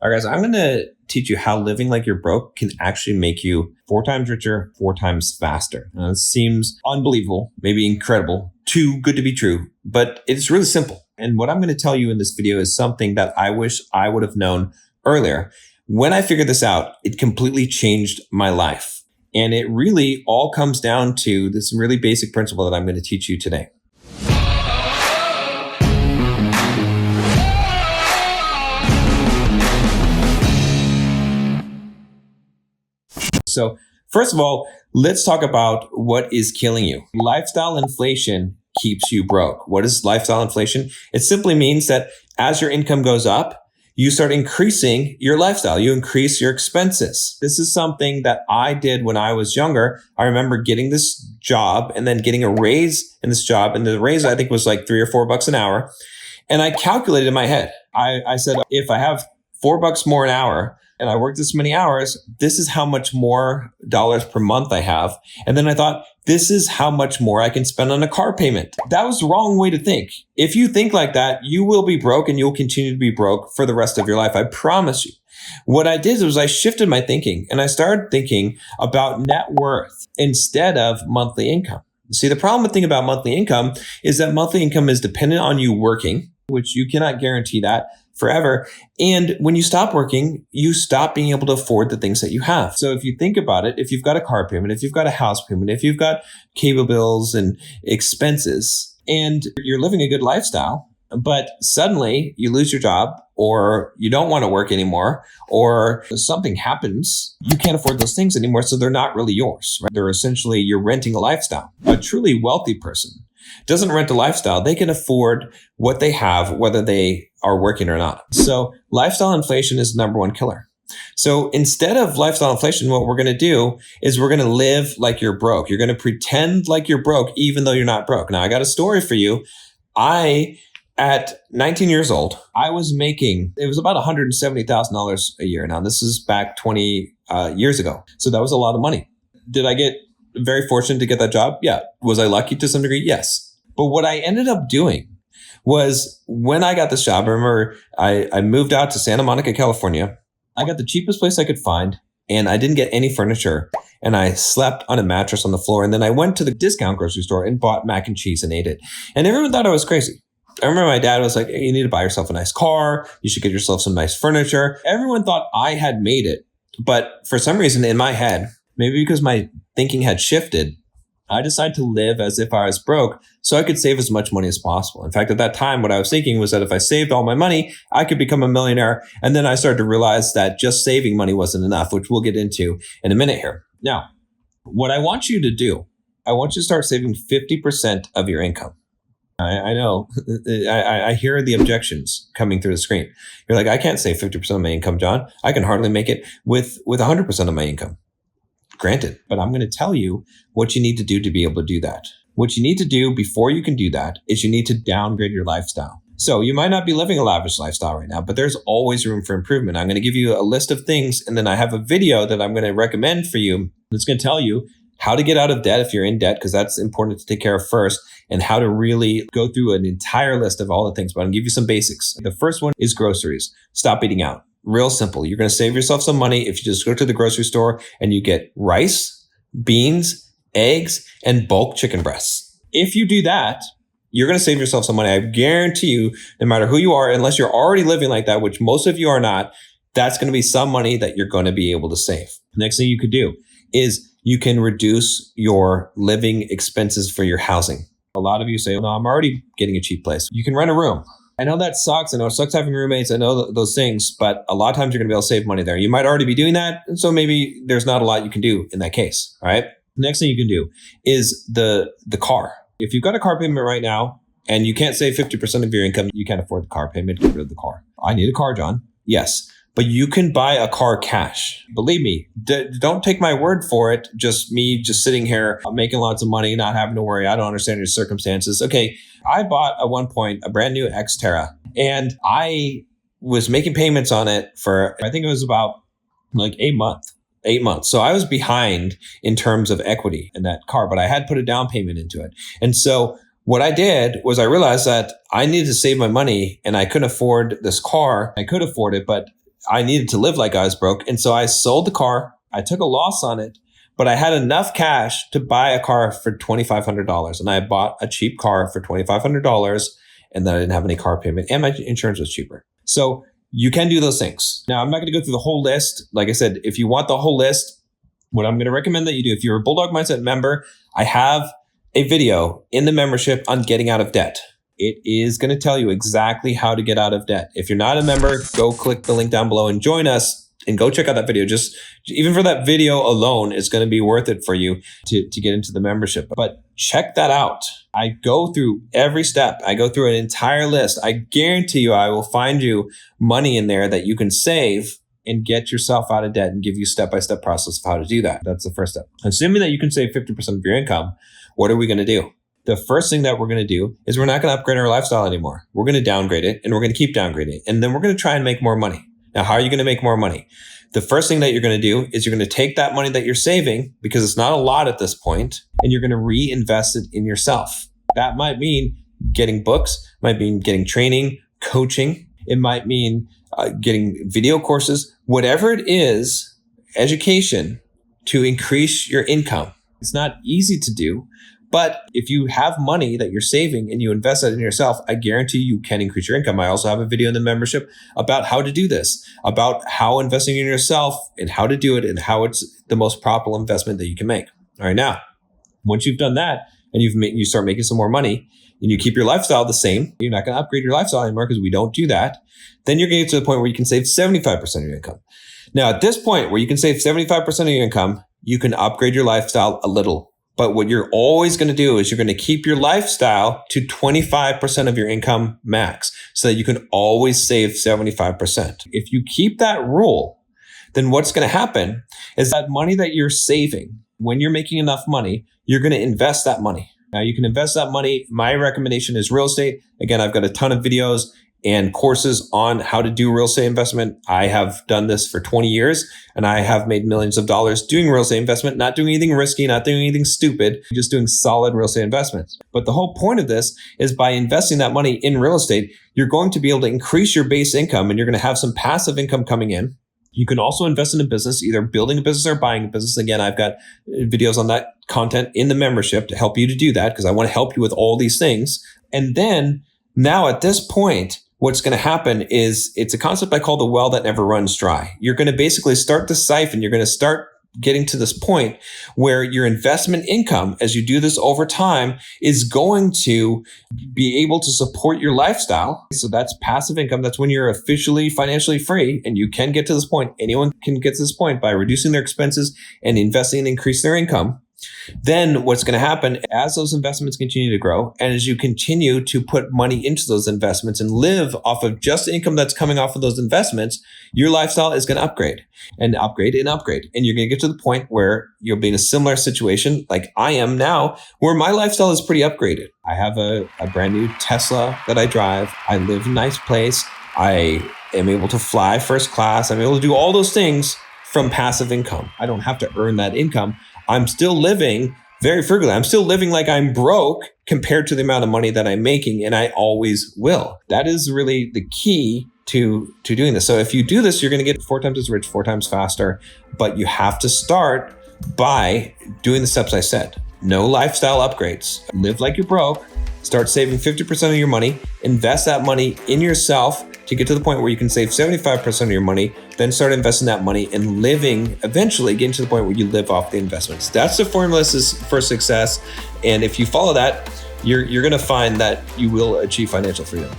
All right, guys, I'm going to teach you how living like you're broke can actually make you 4 times richer, 4 times faster. Now, this seems unbelievable, maybe incredible, too good to be true, but it's really simple. And what I'm going to tell you in this video is something that I wish I would have known earlier. When I figured this out, it completely changed my life. And it really all comes down to this really basic principle that I'm going to teach you today. So first of all, let's talk about what is killing you. Lifestyle inflation keeps you broke. What is lifestyle inflation? It simply means that as your income goes up, you start increasing your lifestyle. You increase your expenses. This is something that I did when I was younger. I remember getting this job and then getting a raise in this job. And the raise, I think, was like $3 or $4 an hour. And I calculated in my head. I said, if I have $4 more an hour, and I worked this many hours, this is how much more dollars per month I have. And then I thought, this is how much more I can spend on a car payment. That was the wrong way to think. If you think like that, you will be broke and you'll continue to be broke for the rest of your life. I promise you. What I did was I shifted my thinking and I started thinking about net worth instead of monthly income. See, the problem with thinking about monthly income is that monthly income is dependent on you working, which you cannot guarantee that forever. And when you stop working, you stop being able to afford the things that you have. So if you think about it, if you've got a car payment, if you've got a house payment, if you've got cable bills and expenses, and you're living a good lifestyle, but suddenly you lose your job or you don't want to work anymore or something happens, you can't afford those things anymore. So they're not really yours, right? They're essentially, you're renting a lifestyle. A truly wealthy person doesn't rent a lifestyle. They can afford what they have, whether they are working or not. So lifestyle inflation is the #1 killer. So instead of lifestyle inflation, what we're going to do is we're going to live like you're broke. You're going to pretend like you're broke, even though you're not broke. Now, I got a story for you. At 19 years old, I was making, it was about $170,000 a year. Now, this is back 20 years ago. So that was a lot of money. Did I get very fortunate to get that job? Yeah. Was I lucky to some degree? Yes. But what I ended up doing was when I got this job, I remember I moved out to Santa Monica, California. I got the cheapest place I could find and I didn't get any furniture and I slept on a mattress on the floor. And then I went to the discount grocery store and bought mac and cheese and ate it. And everyone thought I was crazy. I remember my dad was like, hey, you need to buy yourself a nice car. You should get yourself some nice furniture. Everyone thought I had made it. But for some reason in my head, maybe because my thinking had shifted, I decided to live as if I was broke so I could save as much money as possible. In fact, at that time, what I was thinking was that if I saved all my money, I could become a millionaire. And then I started to realize that just saving money wasn't enough, which we'll get into in a minute here. Now, what I want you to do, I want you to start saving 50% of your income. I know, I hear the objections coming through the screen. You're like, I can't save 50% of my income, John. I can hardly make it with 100% of my income. Granted, but I'm going to tell you what you need to do to be able to do that. What you need to do before you can do that is you need to downgrade your lifestyle. So you might not be living a lavish lifestyle right now, but there's always room for improvement. I'm going to give you a list of things, and then I have a video that I'm going to recommend for you that's going to tell you how to get out of debt if you're in debt, because that's important to take care of first, and how to really go through an entire list of all the things. But I'll give you some basics. The first one is groceries. Stop eating out. Real simple. You're going to save yourself some money if you just go to the grocery store and you get rice, beans, eggs, and bulk chicken breasts. If you do that, you're going to save yourself some money. I guarantee you, no matter who you are, unless you're already living like that, which most of you are not, that's going to be some money that you're going to be able to save. Next thing you could do is you can reduce your living expenses for your housing. A lot of you say, no, I'm already getting a cheap place. You can rent a room. I know that sucks. I know it sucks having roommates. I know those things, but a lot of times you're going to be able to save money there. You might already be doing that. And so maybe there's not a lot you can do in that case. All right. Next thing you can do is the car. If you've got a car payment right now and you can't save 50% of your income, you can't afford the car payment, get rid of the car. I need a car, John. Yes. But you can buy a car cash. Believe me, don't take my word for it. Just me just sitting here making lots of money, not having to worry. I don't understand your circumstances. Okay, I bought at one point a brand new Xterra, and I was making payments on it for, I think it was about like 8 months. So I was behind in terms of equity in that car, but I had put a down payment into it. And so what I did was I realized that I needed to save my money and I couldn't afford this car. I could afford it, but I needed to live like I was broke. And so I sold the car. I took a loss on it, but I had enough cash to buy a car for $2,500. And I bought a cheap car for $2,500, and then I didn't have any car payment, and my insurance was cheaper. So you can do those things. Now, I'm not going to go through the whole list. Like I said, if you want the whole list, what I'm going to recommend that you do, if you're a Bulldog Mindset member, I have a video in the membership on getting out of debt. It is going to tell you exactly how to get out of debt. If you're not a member, go click the link down below and join us and go check out that video. Just even for that video alone, it's going to be worth it for you to get into the membership. But check that out. I go through every step. I go through an entire list. I guarantee you I will find you money in there that you can save and get yourself out of debt and give you step-by-step process of how to do that. That's the first step. Assuming that you can save 50% of your income, what are we going to do? The first thing that we're going to do is we're not going to upgrade our lifestyle anymore. We're going to downgrade it, and we're going to keep downgrading it. And then we're going to try and make more money. Now, how are you going to make more money? The first thing that you're going to do is you're going to take that money that you're saving, because it's not a lot at this point, and you're going to reinvest it in yourself. That might mean getting books, might mean getting training, coaching. It might mean getting video courses, whatever it is, education to increase your income. It's not easy to do, but if you have money that you're saving and you invest that in yourself, I guarantee you can increase your income. I also have a video in the membership about how to do this, about how investing in yourself and how to do it and how it's the most profitable investment that you can make. All right, now, once you've done that and you start making some more money and you keep your lifestyle the same, you're not going to upgrade your lifestyle anymore because we don't do that. Then you're going to get to the point where you can save 75% of your income. Now, at this point where you can save 75% of your income, you can upgrade your lifestyle a little. But what you're always going to do is you're going to keep your lifestyle to 25% of your income max so that you can always save 75%. If you keep that rule, then what's going to happen is that money that you're saving, when you're making enough money, you're going to invest that money. Now, you can invest that money. My recommendation is real estate. Again, I've got a ton of videos and courses on how to do real estate investment. I have done this for 20 years and I have made millions of dollars doing real estate investment, not doing anything risky, not doing anything stupid, just doing solid real estate investments. But the whole point of this is by investing that money in real estate, you're going to be able to increase your base income and you're going to have some passive income coming in. You can also invest in a business, either building a business or buying a business. Again, I've got videos on that content in the membership to help you to do that because I want to help you with all these things. And then now at this point, what's going to happen is it's a concept I call the well that never runs dry. You're going to basically start the siphon. You're going to start getting to this point where your investment income, as you do this over time, is going to be able to support your lifestyle. So that's passive income. That's when you're officially financially free, and you can get to this point. Anyone can get to this point by reducing their expenses and investing and increase their income. Then what's going to happen as those investments continue to grow and as you continue to put money into those investments and live off of just the income that's coming off of those investments, your lifestyle is going to upgrade and upgrade and upgrade. And you're going to get to the point where you'll be in a similar situation like I am now, where my lifestyle is pretty upgraded. I have a brand new Tesla that I drive. I live in a nice place. I am able to fly first class. I'm able to do all those things from passive income. I don't have to earn that income. I'm still living very frugally. I'm still living like I'm broke compared to the amount of money that I'm making, and I always will. That is really the key to doing this. So if you do this, you're going to get 4 times as rich, 4 times faster, but you have to start by doing the steps I said. No lifestyle upgrades. Live like you're broke. Start saving 50% of your money. Invest that money in yourself to get to the point where you can save 75% of your money, then start investing that money and eventually getting to the point where you live off the investments. That's the formula for success. And if you follow that, you're going to find that you will achieve financial freedom.